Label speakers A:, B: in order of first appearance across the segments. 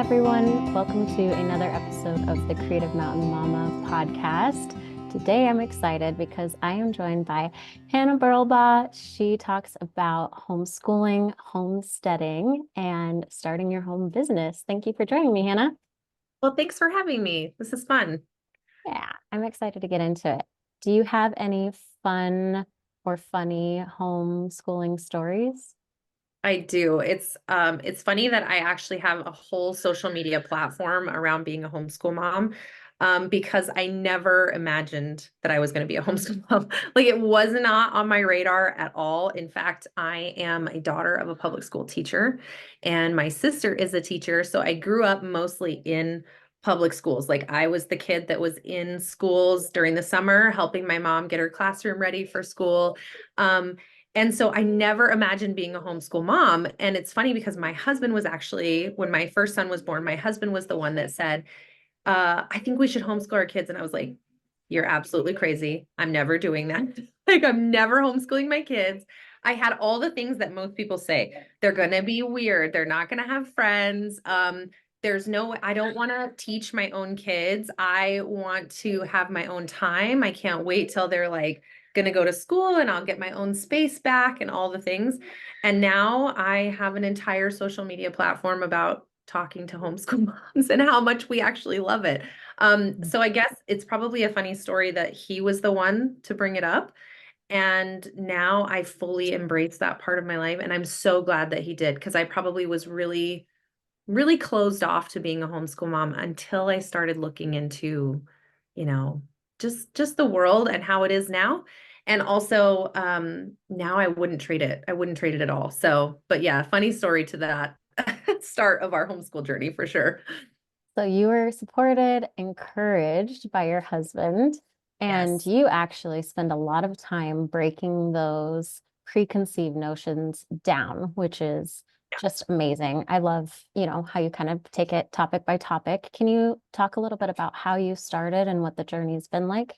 A: everyone. Welcome to another episode of the Creative Mountain Mama podcast. Today, I'm excited because I am joined by Hannah Burlbaw. She talks about homeschooling, homesteading, and starting your home business. Thank you for joining me, Hannah.
B: Well, thanks for having me. This is fun.
A: Yeah, I'm excited to get into it. Do you have any fun or funny homeschooling stories?
B: I do. It's funny that I actually have a whole social media platform around being a homeschool mom, because I never imagined that I was going to be a homeschool mom. Like it was not on my radar at all. In fact, I am a daughter of a public school teacher, and my sister is a teacher. So I grew up mostly in public schools. Like I was the kid that was in schools during the summer, helping my mom get her classroom ready for school. And so I never imagined being a homeschool mom. And it's funny because my husband was actually, when my first son was born, my husband was the one that said, I think we should homeschool our kids. And I was like, you're absolutely crazy. I'm never doing that. Like, I'm never homeschooling my kids. I had all the things that most people say. They're going to be weird. They're not going to have friends. I don't want to teach my own kids. I want to have my own time. I can't wait till they're like going to go to school and I'll get my own space back and all the things. And now I have an entire social media platform about talking to homeschool moms and how much we actually love it. So I guess it's probably a funny story that he was the one to bring it up. And now I fully embrace that part of my life. And I'm so glad that he did, because I probably was really, really closed off to being a homeschool mom until I started looking into, you know, just the world and how it is now. And also, now I wouldn't trade it. I wouldn't trade it at all. So, but yeah, funny story to that start of our homeschool journey for sure.
A: So you were supported, encouraged by your husband, and
B: Yes.
A: you actually spend a lot of time breaking those preconceived notions down, which is just amazing. I love, how you kind of take it topic by topic. Can you talk a little bit about how you started and what the journey's been like?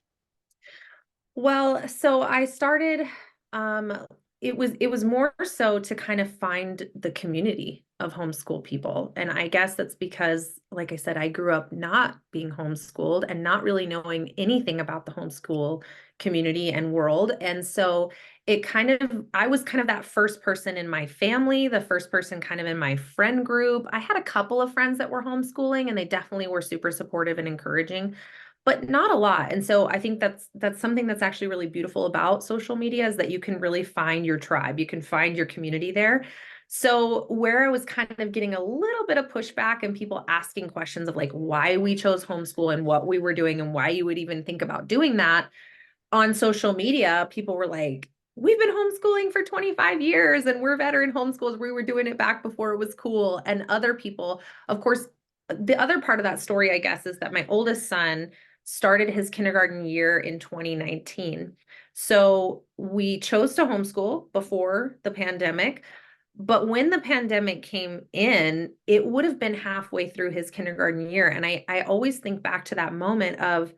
B: Well, so I started, um, it was more so to kind of find the community of homeschool people. And I guess that's because, like I said, I grew up not being homeschooled and not really knowing anything about the homeschool community and world. And so I was kind of that first person in my family, the first person kind of in my friend group. I had a couple of friends that were homeschooling and they definitely were super supportive and encouraging, but not a lot. And so I think that's something that's actually really beautiful about social media, is that you can really find your tribe. You can find your community there. So where I was kind of getting a little bit of pushback and people asking questions of like why we chose homeschool and what we were doing and why you would even think about doing that on social media, people were like, we've been homeschooling for 25 years and we're veteran homeschools. We were doing it back before it was cool. And other people, of course, the other part of that story, I guess, is that my oldest son started his kindergarten year in 2019. So we chose to homeschool before the pandemic. But when the pandemic came in, it would have been halfway through his kindergarten year. And I always think back to that moment of,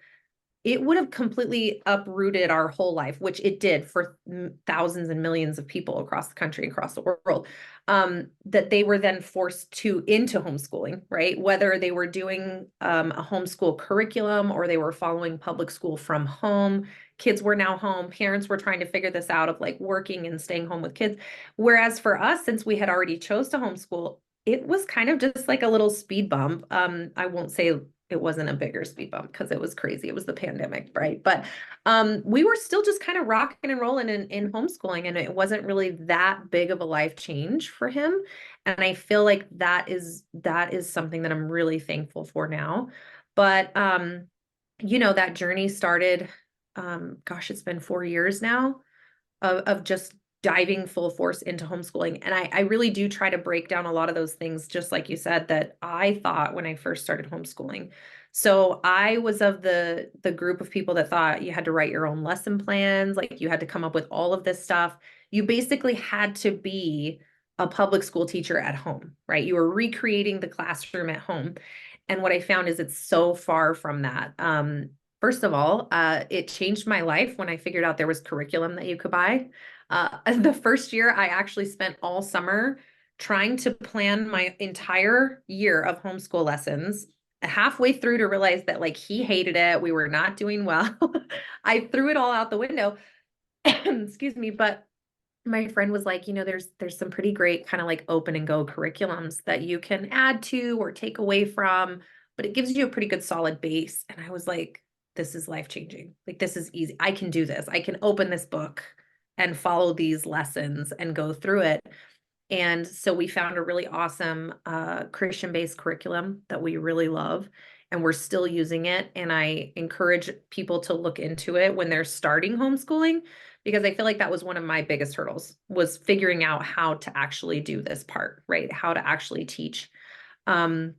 B: it would have completely uprooted our whole life, which it did for thousands and millions of people across the country, across the world, that they were then forced to into homeschooling, right? Whether they were doing a homeschool curriculum or they were following public school from home. Kids were now home. Parents were trying to figure this out of like working and staying home with kids. Whereas for us, since we had already chose to homeschool, it was kind of just like a little speed bump. I won't say it wasn't a bigger speed bump because it was crazy. It was the pandemic, right? But we were still just kind of rocking and rolling in homeschooling, and it wasn't really that big of a life change for him. And I feel like that is something that I'm really thankful for now. But that journey started, gosh, it's been 4 years now of just diving full force into homeschooling. And I really do try to break down a lot of those things, just like you said, that I thought when I first started homeschooling. So I was of the group of people that thought you had to write your own lesson plans, like you had to come up with all of this stuff. You basically had to be a public school teacher at home, right? You were recreating the classroom at home. And what I found is it's so far from that. First of all, it changed my life when I figured out there was curriculum that you could buy. The first year, I actually spent all summer trying to plan my entire year of homeschool lessons, halfway through to realize that like he hated it. We were not doing well. I threw it all out the window. Excuse me, but my friend was like, there's some pretty great kind of like open and go curriculums that you can add to or take away from, but it gives you a pretty good solid base. And I was like, this is life changing. Like, this is easy. I can do this. I can open this book and follow these lessons and go through it. And so we found a really awesome Christian-based curriculum that we really love, and we're still using it. And I encourage people to look into it when they're starting homeschooling, because I feel like that was one of my biggest hurdles, was figuring out how to actually do this part, right? How to actually teach. Um,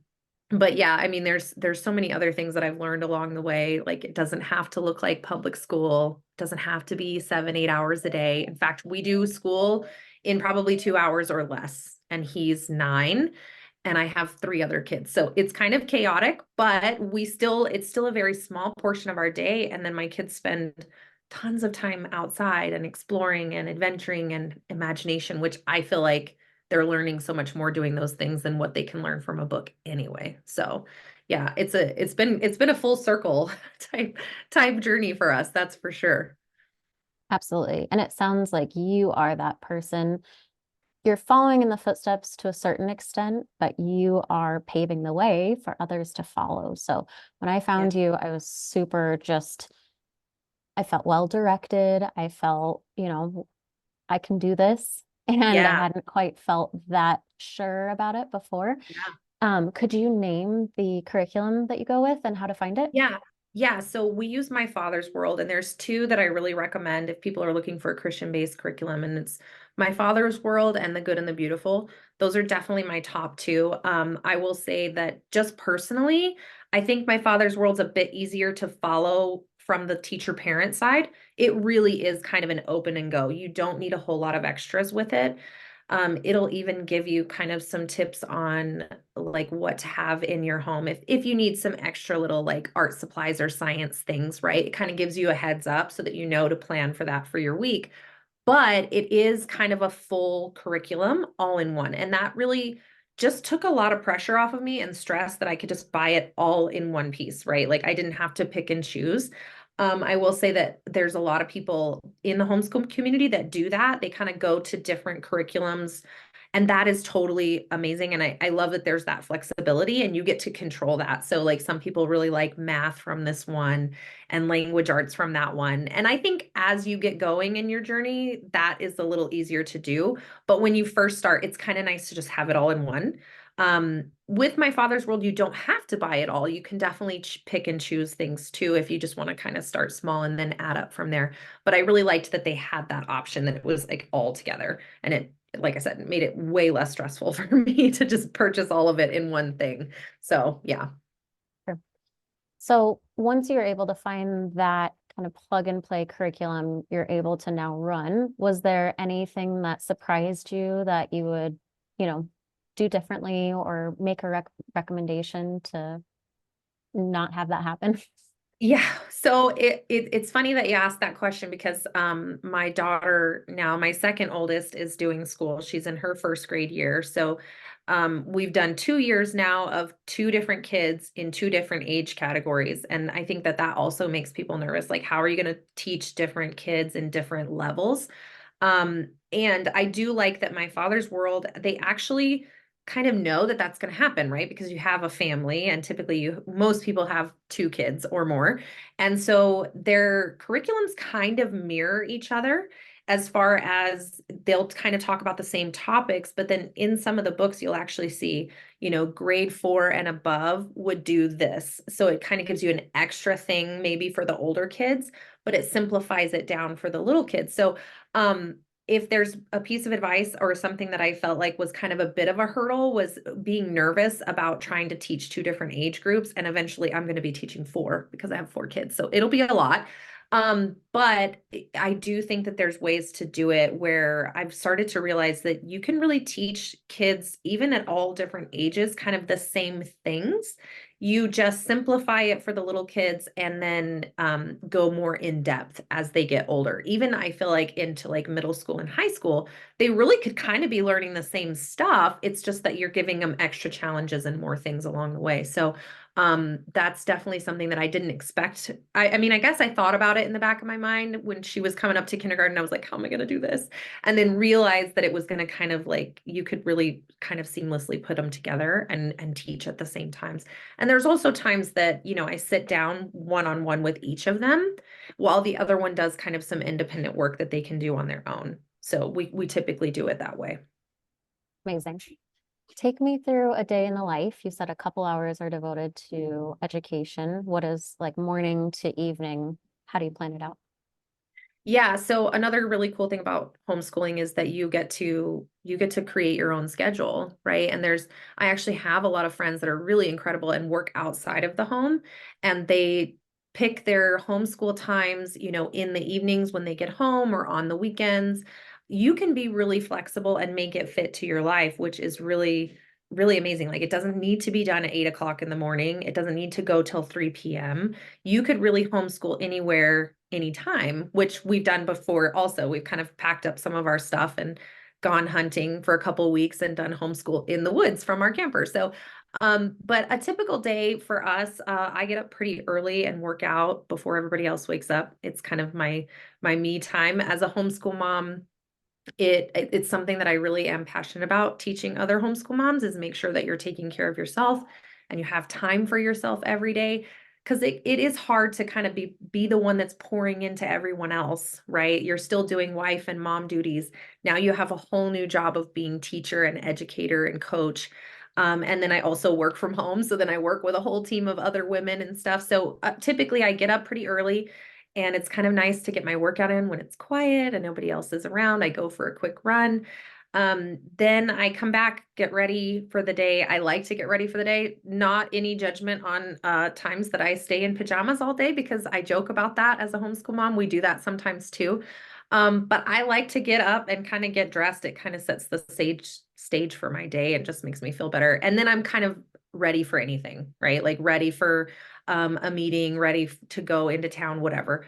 B: but yeah, I mean, there's so many other things that I've learned along the way. Like, it doesn't have to look like public school, it doesn't have to be 7, 8 hours a day. In fact, we do school in probably 2 hours or less, and he's 9 and I have 3 other kids. So it's kind of chaotic, but it's still a very small portion of our day. And then my kids spend tons of time outside and exploring and adventuring and imagination, which I feel like they're learning so much more doing those things than what they can learn from a book anyway. So yeah, it's been a full circle type journey for us, that's for sure.
A: Absolutely. And it sounds like you are that person. You're following in the footsteps to a certain extent, but you are paving the way for others to follow. So when I
B: Yeah.
A: found you, I was super just, I felt well directed. I felt, I can do this. And I
B: Yeah.
A: hadn't quite felt that sure about it before.
B: Yeah.
A: Could you name the curriculum that you go with and how to find it?
B: Yeah. Yeah. So we use My Father's World, and there's two that I really recommend if people are looking for a Christian-based curriculum, and it's My Father's World and The Good and the Beautiful. Those are definitely my top two. I will say that just personally, I think My Father's World's a bit easier to follow from the teacher parent side. It really is kind of an open and go. You don't need a whole lot of extras with it. It'll even give you kind of some tips on like what to have in your home if you need some extra little like art supplies or science things, right? It kind of gives you a heads up so that you know to plan for that for your week. But it is kind of a full curriculum all in one. And that really just took a lot of pressure off of me and stress that I could just buy it all in one piece, right? Like, I didn't have to pick and choose. I will say that there's a lot of people in the homeschool community that do that. They kind of go to different curriculums, and that is totally amazing. And I love that there's that flexibility and you get to control that. So, like, some people really like math from this one and language arts from that one. And I think as you get going in your journey, that is a little easier to do. But when you first start, it's kind of nice to just have it all in one. With My Father's World, you don't have to buy it all. You can definitely pick and choose things too if you just want to kind of start small and then add up from there. But I really liked that they had that option, that it was like all together. And it, like I said, it made it way less stressful for me to just purchase all of it in one thing. So yeah.
A: Sure. So once you're able to find that kind of plug and play curriculum you're able to now run, was there anything that surprised you that you would, you know, do differently or make a recommendation to not have that happen?
B: Yeah, so it's funny that you asked that question, because my daughter now, my second oldest, is doing school. She's in her first grade year. So we've done 2 years now of two different kids in two different age categories. And I think that that also makes people nervous. Like, how are you going to teach different kids in different levels? And I do like that My Father's World, they actually kind of know that that's going to happen, right? Because you have a family, and typically most people have 2 kids or more. And so their curriculums kind of mirror each other, as far as they'll kind of talk about the same topics, but then in some of the books you'll actually see, grade 4 and above would do this. So it kind of gives you an extra thing maybe for the older kids, but it simplifies it down for the little kids. So if there's a piece of advice or something that I felt like was kind of a bit of a hurdle, was being nervous about trying to teach two different age groups. And eventually I'm going to be teaching 4 because I have 4 kids. So it'll be a lot. But I do think that there's ways to do it where I've started to realize that you can really teach kids, even at all different ages, kind of the same things You just simplify it for the little kids and then go more in depth as they get older. Even I feel like into like middle school and high school, they really could kind of be learning the same stuff. It's just that you're giving them extra challenges and more things along the way. So that's definitely something that I didn't expect. I mean, I guess I thought about it in the back of my mind when she was coming up to kindergarten. I was like, how am I going to do this? And then realized that it was going to kind of like, you could really kind of seamlessly put them together and teach at the same times. And there's also times that, you know, I sit down one-on-one with each of them while the other one does kind of some independent work that they can do on their own. So we typically do it that way.
A: Amazing. Take me through a day in the life. You said a couple hours are devoted to education. What is like morning to evening? How do you plan it out?
B: Yeah, so another really cool thing about homeschooling is that you get to create your own schedule, right? And I actually have a lot of friends that are really incredible and work outside of the home, and they pick their homeschool times, you know, in the evenings when they get home or on the weekends. You can be really flexible and make it fit to your life, which is really, really amazing. Like it doesn't need to be done at 8 o'clock in the morning. It doesn't need to go till 3 p.m. You could really homeschool anywhere, anytime, which we've done before also. We've kind of packed up some of our stuff and gone hunting for a couple of weeks and done homeschool in the woods from our camper. So, but a typical day for us, I get up pretty early and work out before everybody else wakes up. It's kind of my me time as a homeschool mom. It's something that I really am passionate about teaching other homeschool moms is make sure that you're taking care of yourself and you have time for yourself every day. Because it is hard to kind of be the one that's pouring into everyone else, right? You're still doing wife and mom duties. Now you have a whole new job of being teacher and educator and coach. And then I also work from home. So then I work with a whole team of other women and stuff. So typically I get up pretty early and it's kind of nice to get my workout in when it's quiet and nobody else is around. I go for a quick run. Then I come back, get ready for the day. I like to get ready for the day. Not any judgment on times that I stay in pajamas all day because I joke about that as a homeschool mom. We do that sometimes too. But I like to get up and kind of get dressed. It kind of sets the stage for my day and just makes me feel better. And then I'm kind of ready for anything, right? Like ready for a meeting, ready to go into town, whatever.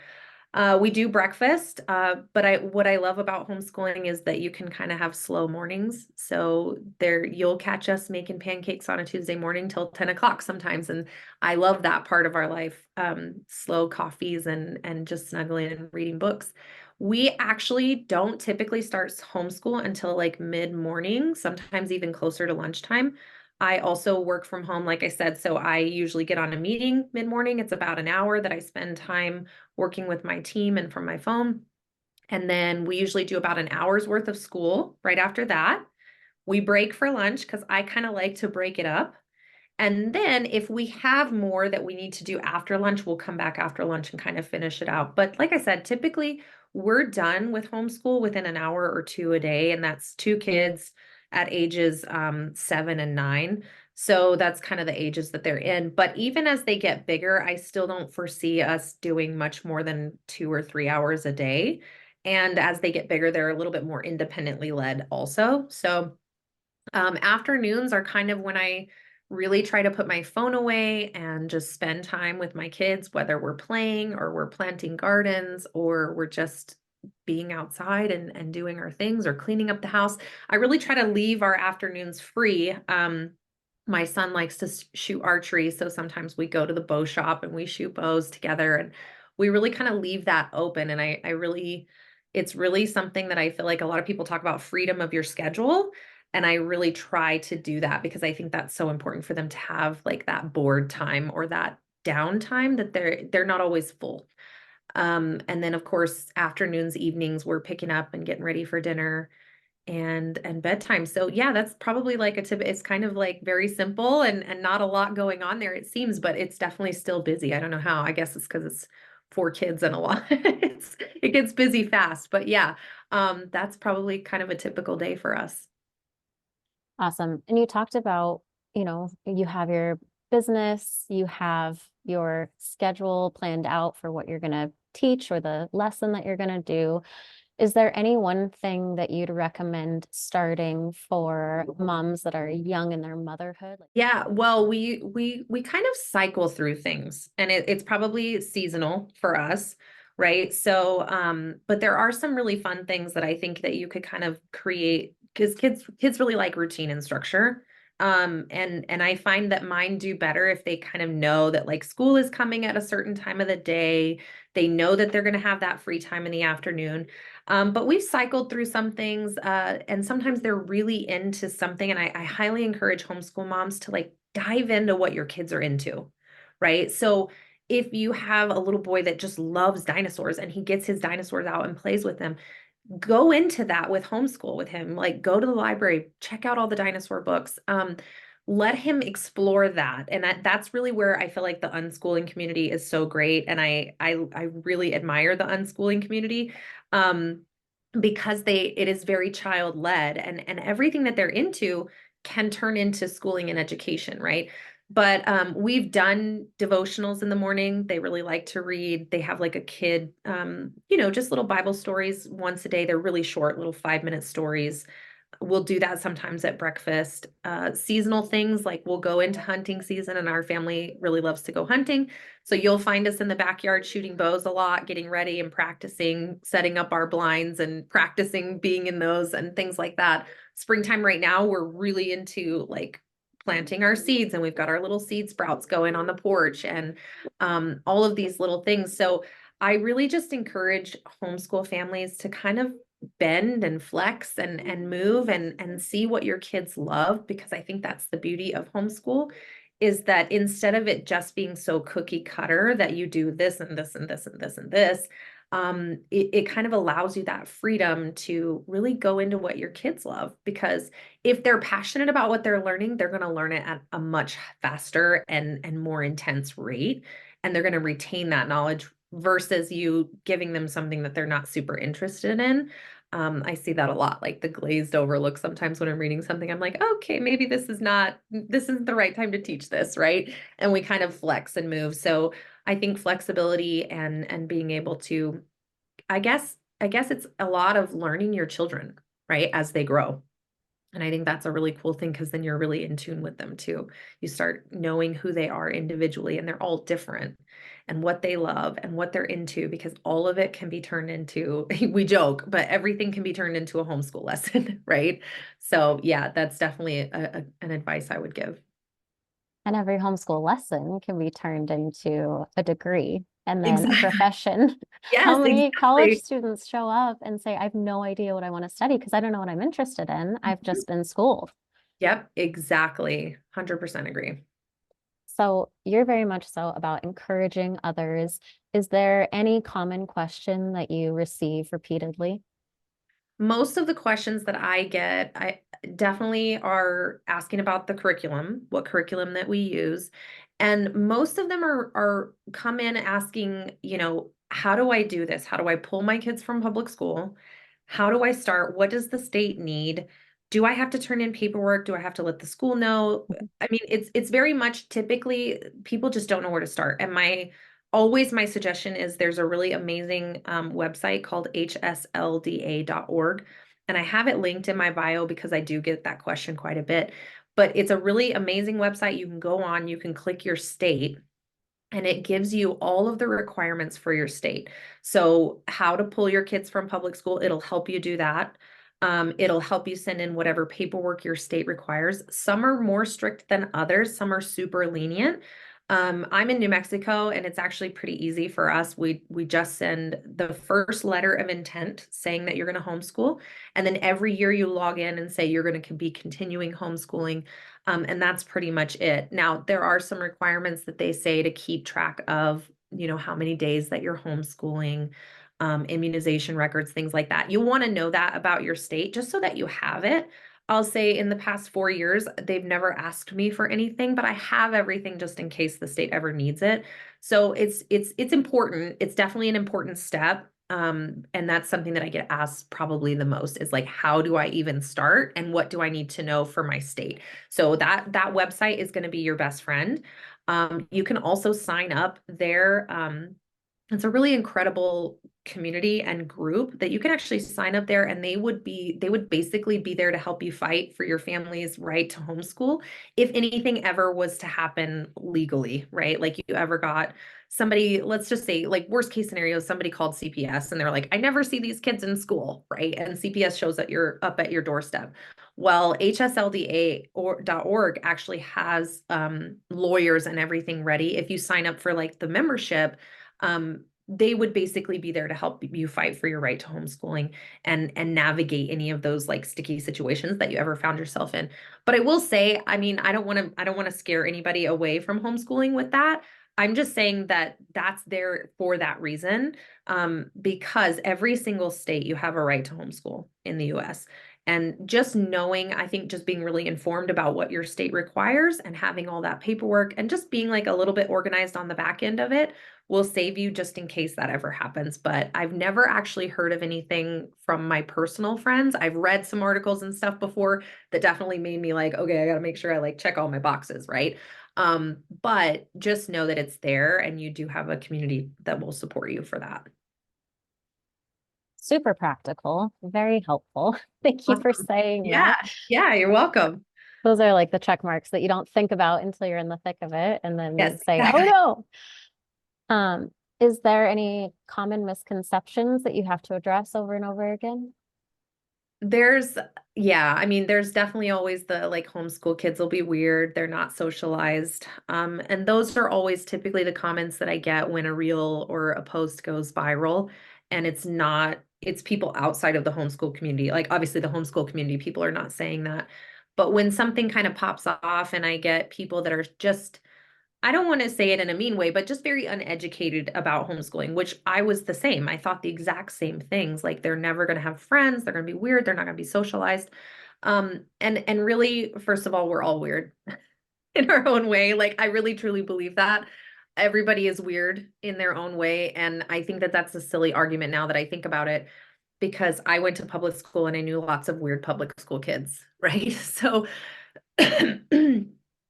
B: We do breakfast, but what I love about homeschooling is that you can kind of have slow mornings. So there you'll catch us making pancakes on a Tuesday morning till 10 o'clock sometimes. And I love that part of our life. Slow coffees and just snuggling and reading books. We actually don't typically start homeschool until like mid-morning, sometimes even closer to lunchtime. I also work from home, like I said, so I usually get on a meeting mid-morning. It's about an hour that I spend time working with my team and from my phone. And then we usually do about an hour's worth of school right after that. We break for lunch because I kind of like to break it up. And then if we have more that we need to do after lunch, we'll come back after lunch and kind of finish it out. But like I said, typically we're done with homeschool within an hour or two a day, and that's two kids at ages 7 and 9. So that's kind of the ages that they're in. But even as they get bigger, I still don't foresee us doing much more than 2 or 3 hours a day. And as they get bigger, they're a little bit more independently led also. So afternoons are kind of when I really try to put my phone away and just spend time with my kids, whether we're playing or we're planting gardens or we're just being outside and doing our things or cleaning up the house. I really try to leave our afternoons free. My son likes to shoot archery, so sometimes we go to the bow shop and we shoot bows together, and we really kind of leave that open. And I really, it's really something that I feel like a lot of people talk about freedom of your schedule. And I really try to do that because I think that's so important for them to have like that board time or that downtime that they're not always full. And then of course, afternoons, evenings, we're picking up and getting ready for dinner and bedtime. So yeah, that's probably like a tip. It's kind of like very simple and not a lot going on there, it seems, but it's definitely still busy. I don't know how. I guess it's because it's 4 kids and a lot. It gets busy fast. But yeah, that's probably kind of a typical day for us.
A: Awesome. And you talked about, you have your business, you have your schedule planned out for what you're going to teach or the lesson that you're going to do. Is there any one thing that you'd recommend starting for moms that are young in their motherhood?
B: Yeah, well, we kind of cycle through things, and it's probably seasonal for us, right? So, but there are some really fun things that I think that you could kind of create because kids really like routine and structure. And I find that mine do better if they kind of know that like school is coming at a certain time of the day. They know that they're going to have that free time in the afternoon. But we've cycled through some things, and sometimes they're really into something. And I highly encourage homeschool moms to like dive into what your kids are into, right? So if you have a little boy that just loves dinosaurs and he gets his dinosaurs out and plays with them, go into that with homeschool with him. Like go to the library, check out all the dinosaur books. Let him explore that. And that's really where I feel like the unschooling community is so great. And I really admire the unschooling community. Um, because it is very child led, and everything that they're into can turn into schooling and education, right? But we've done devotionals in the morning. They really like to read. They have like a kid, just little Bible stories once a day. They're really short, little 5-minute stories. We'll do that sometimes at breakfast. Seasonal things like we'll go into hunting season, and our family really loves to go hunting. So you'll find us in the backyard shooting bows a lot, getting ready and practicing, setting up our blinds and practicing being in those and things like that. Springtime right now, we're really into like planting our seeds, and we've got our little seed sprouts going on the porch and all of these little things. So I really just encourage homeschool families to kind of bend and flex and move and see what your kids love, because I think that's the beauty of homeschool, is that instead of it just being so cookie cutter that you do this and this and this and this and this, it kind of allows you that freedom to really go into what your kids love, because if they're passionate about what they're learning, they're going to learn it at a much faster and more intense rate, and they're going to retain that knowledge versus you giving them something that they're not super interested in. I see that a lot, like the glazed over look sometimes when I'm reading something. I'm like, okay, maybe this isn't the right time to teach this, right? And we kind of flex and move. So I think flexibility and being able to, I guess it's a lot of learning your children, right, as they grow. And I think that's a really cool thing because then you're really in tune with them too. You start knowing who they are individually, and they're all different, and what they love and what they're into, because all of it can be turned into, we joke, but everything can be turned into a homeschool lesson, right? So yeah, that's definitely an advice I would give.
A: And every homeschool lesson can be turned into a degree and then a
B: Exactly.
A: profession. How
B: Yes,
A: many college
B: exactly.
A: students show up and say, I have no idea what I want to study because I don't know what I'm interested in. I've just been schooled.
B: Yep, exactly. 100% agree.
A: So you're very much so about encouraging others. Is there any common question that you receive repeatedly?
B: Most of the questions that I get, I definitely are asking about the curriculum, what curriculum that we use. And most of them are come in asking, how do I do this? How do I pull my kids from public school? How do I start? What does the state need? Do I have to turn in paperwork? Do I have to let the school know? I mean, it's very much typically people just don't know where to start. And my suggestion is there's a really amazing website called hslda.org. And I have it linked in my bio because I do get that question quite a bit. But it's a really amazing website. You can go on, you can click your state, and it gives you all of the requirements for your state. So, how to pull your kids from public school, it'll help you do that. It'll help you send in whatever paperwork your state requires. Some are more strict than others, some are super lenient. I'm in New Mexico, and it's actually pretty easy for us. We just send the first letter of intent saying that you're going to homeschool, and then every year you log in and say you're going to be continuing homeschooling. And that's pretty much it. Now, there are some requirements that they say to keep track of, how many days that you're homeschooling, immunization records, things like that. You want to know that about your state just so that you have it. I'll say in the past 4 years, they've never asked me for anything, but I have everything just in case the state ever needs it. So it's important. It's definitely an important step. And that's something that I get asked probably the most is like, how do I even start and what do I need to know for my state? So that website is going to be your best friend. You can also sign up there. It's a really incredible community and group that you can actually sign up there, and they would basically be there to help you fight for your family's right to homeschool if anything ever was to happen legally, right? Like you ever got somebody, let's just say, like worst case scenario, somebody called CPS and they're like, I never see these kids in school, right? And CPS shows that you're up at your doorstep. Well, HSLDA or .org actually has lawyers and everything ready. If you sign up for like the membership, they would basically be there to help you fight for your right to homeschooling and navigate any of those like sticky situations that you ever found yourself in. But I will say, I mean, I don't want to scare anybody away from homeschooling with that. I'm just saying that that's there for that reason, because every single state you have a right to homeschool in the US. And just knowing, I think just being really informed about what your state requires and having all that paperwork and just being like a little bit organized on the back end of it will save you just in case that ever happens. But I've never actually heard of anything from my personal friends. I've read some articles and stuff before that definitely made me like, okay, I got to make sure I like check all my boxes, right? But just know that it's there and you do have a community that will support you for that.
A: Super practical, very helpful. Thank you for
B: Awesome.
A: saying
B: Yeah,
A: that.
B: yeah, you're welcome.
A: Those are like the check marks that you don't think about until you're in the thick of it and then
B: Yes,
A: say, oh
B: exactly.
A: no. Is there any common misconceptions that you have to address over and over again?
B: There's, yeah, I mean, there's definitely always the like homeschool kids will be weird. They're not socialized. And those are always typically the comments that I get when a reel or a post goes viral. And it's not, it's people outside of the homeschool community. Like obviously the homeschool community, people are not saying that. But when something kind of pops off and I get people that are just I don't want to say it in a mean way, but just very uneducated about homeschooling, which I was the same. I thought the exact same things. Like they're never going to have friends, they're going to be weird, they're not going to be socialized. And really, first of all, we're all weird in our own way. Like I really truly believe that. Everybody is weird in their own way. And I think that that's a silly argument now that I think about it, because I went to public school and I knew lots of weird public school kids, right? So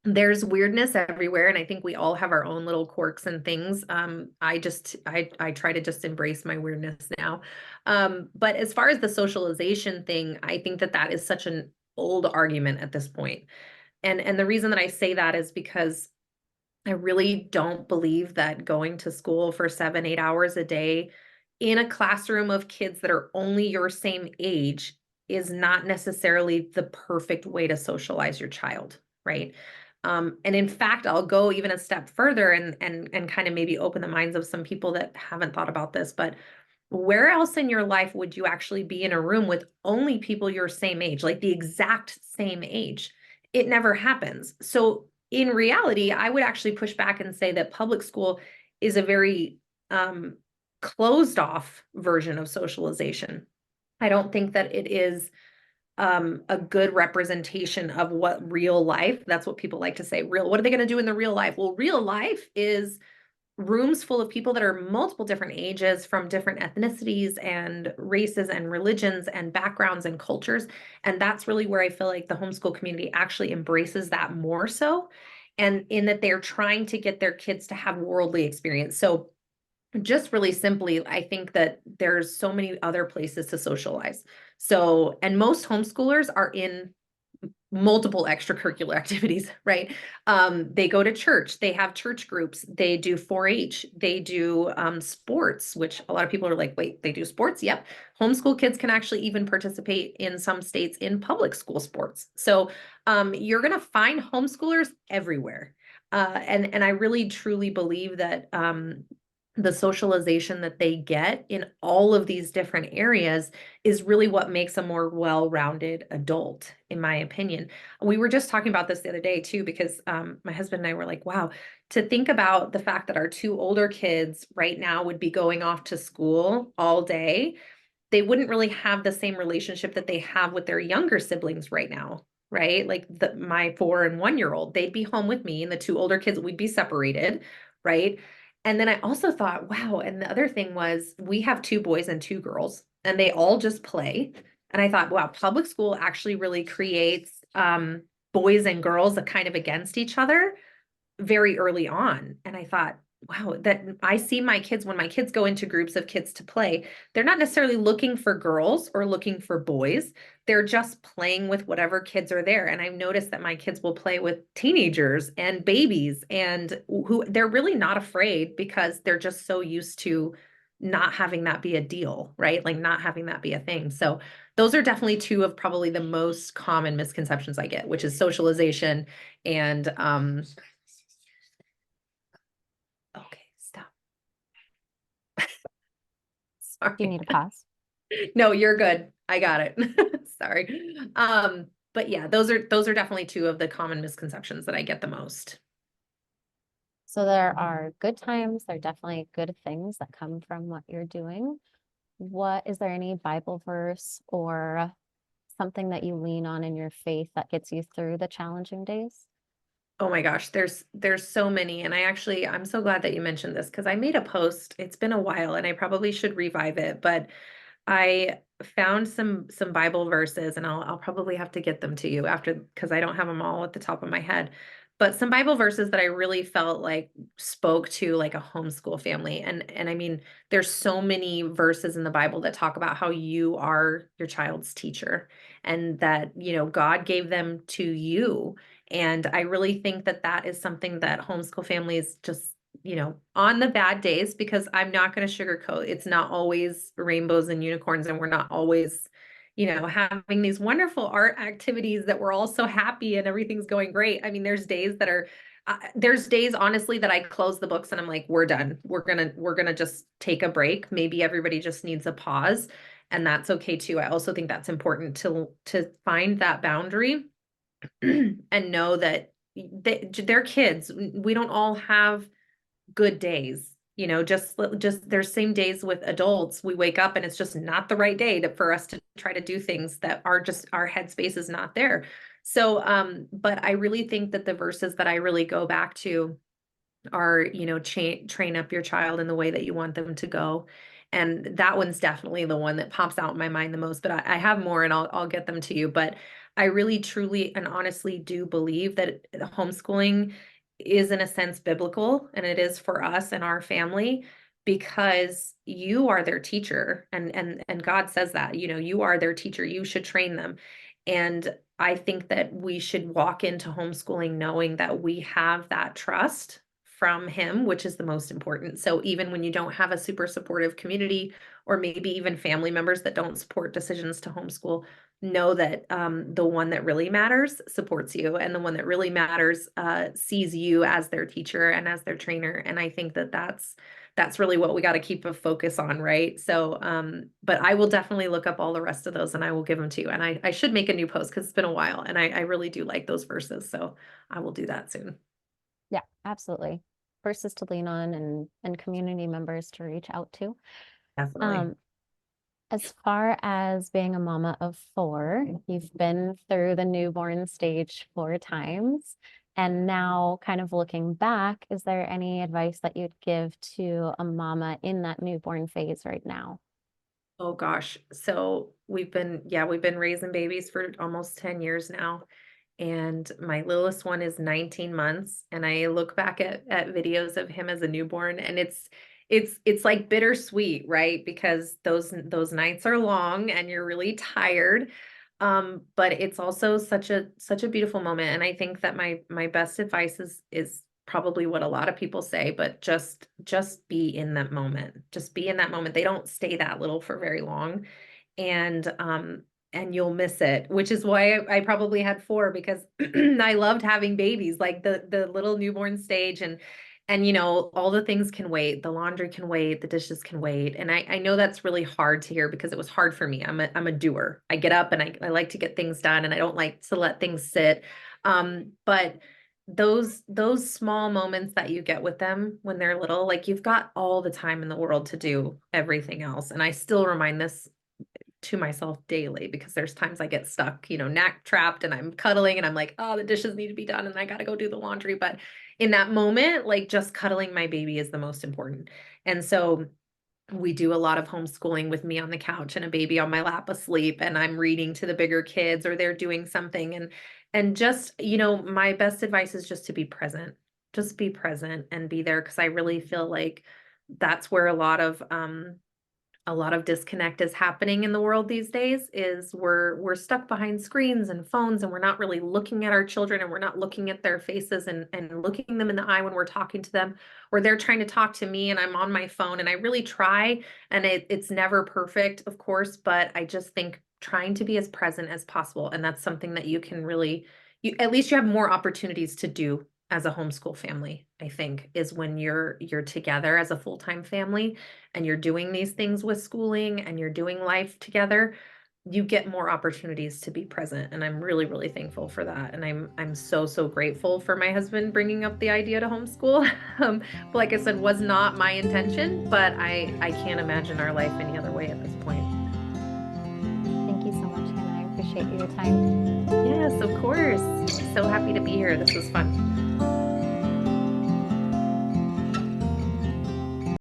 B: there's weirdness everywhere, and I think we all have our own little quirks and things. I try to just embrace my weirdness now. But as far as the socialization thing, I think that that is such an old argument at this point. And the reason that I say that is because I really don't believe that going to school for 7, 8 hours a day in a classroom of kids that are only your same age is not necessarily the perfect way to socialize your child, right? And in fact, I'll go even a step further and kind of maybe open the minds of some people that haven't thought about this, but where else in your life would you actually be in a room with only people your same age, like the exact same age? It never happens. So in reality, I would actually push back and say that public school is a very closed off version of socialization. I don't think that it is a good representation of what real life, that's what people like to say, real, what are they going to do in the real life? Well, real life is rooms full of people that are multiple different ages from different ethnicities and races and religions and backgrounds and cultures. And that's really where I feel like the homeschool community actually embraces that more so. And in that they're trying to get their kids to have worldly experience. So just really simply, I think that there's so many other places to socialize. So, and most homeschoolers are in multiple extracurricular activities, right? They go to church, they have church groups, they do 4-H, they do sports, which a lot of people are like, wait, they do sports? Yep. Homeschool kids can actually even participate in some states in public school sports. So you're going to find homeschoolers everywhere. And I really truly believe that the socialization that they get in all of these different areas is really what makes a more well-rounded adult, in my opinion. We were just talking about this the other day too, because my husband and I were like, wow, to think about the fact that our two older kids right now would be going off to school all day, they wouldn't really have the same relationship that they have with their younger siblings right now. Right? Like my 4 and 1 year old, they'd be home with me and the two older kids, we'd be separated. Right? And then I also thought, wow. And the other thing was we have 2 boys and 2 girls and they all just play. And I thought, wow, public school actually really creates boys and girls that kind of against each other very early on. And I thought, wow, that I see my kids when my kids go into groups of kids to play, they're not necessarily looking for girls or looking for boys. They're just playing with whatever kids are there. And I've noticed that my kids will play with teenagers and babies and who they're really not afraid because they're just so used to not having that be a deal, right? Like not having that be a thing. So those are definitely two of probably the most common misconceptions I get, which is socialization and okay, stop.
A: Do you
B: Sorry.
A: need a pause?
B: No, you're good. I got it. Sorry. But yeah, those are definitely two of the common misconceptions that I get the most.
A: So there are good times, there are definitely good things that come from what you're doing. What is there any Bible verse or something that you lean on in your faith that gets you through the challenging days?
B: Oh my gosh, there's so many. And I'm so glad that you mentioned this because I made a post. It's been a while and I probably should revive it, but I found some Bible verses and I'll probably have to get them to you after because I don't have them all at the top of my head. But some Bible verses that I really felt like spoke to like a homeschool family. And I mean, there's so many verses in the Bible that talk about how you are your child's teacher and that, God gave them to you. And I really think that that is something that homeschool families just on the bad days, because I'm not going to sugarcoat, it's not always rainbows and unicorns, and we're not always, having these wonderful art activities that we're all so happy and everything's going great. I mean, there's days honestly that I close the books and I'm like, we're done. We're gonna just take a break. Maybe everybody just needs a pause, and that's okay too. I also think that's important to find that boundary and know that they're kids. We don't all have good days. Just there's same days with adults. We wake up and it's just not the right day for us to try to do things that are just our headspace is not there. So, but I really think that the verses that I really go back to are, train up your child in the way that you want them to go. And that one's definitely the one that pops out in my mind the most, but I have more and I'll get them to you. But I really, truly, and honestly do believe that homeschooling is in a sense biblical, and it is for us and our family because you are their teacher, and God says that, you are their teacher. You should train them. And I think that we should walk into homeschooling knowing that we have that trust from him, which is the most important. So even when you don't have a super supportive community, or maybe even family members that don't support decisions to homeschool, know that the one that really matters supports you, and the one that really matters sees you as their teacher and as their trainer. And I think that that's really what we got to keep a focus on, right? So, but I will definitely look up all the rest of those and I will give them to you. And I should make a new post because it's been a while, and I really do like those verses. So I will do that soon.
A: Yeah, absolutely. Verses to lean on and community members to reach out to.
B: Definitely.
A: Um, as far as being a mama of four, you've been through the newborn stage 4 times. And now, kind of looking back, is there any advice that you'd give to a mama in that newborn phase right now?
B: Oh gosh. So we've been raising babies for almost 10 years now. And my littlest one is 19 months. And I look back at videos of him as a newborn, and it's like bittersweet, right? Because those nights are long and you're really tired. But it's also such a beautiful moment. And I think that my best advice is probably what a lot of people say, but just be in that moment. Just be in that moment. They don't stay that little for very long. And you'll miss it, which is why I probably had four, because I loved having babies, like the little newborn stage, and all the things can wait. The laundry can wait, the dishes can wait. And I know that's really hard to hear because it was hard for me. I'm a doer. I get up and I like to get things done, and I don't like to let things sit. But those small moments that you get with them when they're little, like you've got all the time in the world to do everything else. And I still remind this to myself daily because there's times I get stuck, nap trapped, and I'm cuddling and I'm like, oh, the dishes need to be done and I got to go do the laundry. But in that moment, like just cuddling my baby is the most important. And so we do a lot of homeschooling with me on the couch and a baby on my lap asleep, and I'm reading to the bigger kids or they're doing something. And just, my best advice is just to be present. just be present and be there, because I really feel like that's where a lot of disconnect is happening in the world these days. Is we're stuck behind screens and phones, and we're not really looking at our children, and we're not looking at their faces and looking them in the eye when we're talking to them, or they're trying to talk to me and I'm on my phone. And I really try, and it's never perfect, of course, but I just think trying to be as present as possible. And that's something that you can really, you at least you have more opportunities to do as a homeschool family, I think, is when you're together as a full-time family and you're doing these things with schooling and you're doing life together, you get more opportunities to be present. And I'm really, really thankful for that. And I'm so, so grateful for my husband bringing up the idea to homeschool. But like I said, was not my intention, but I can't imagine our life any other way at this point.
A: Thank you so much, Hannah. I appreciate your time.
B: Yes, of course. So happy to be here. This was fun.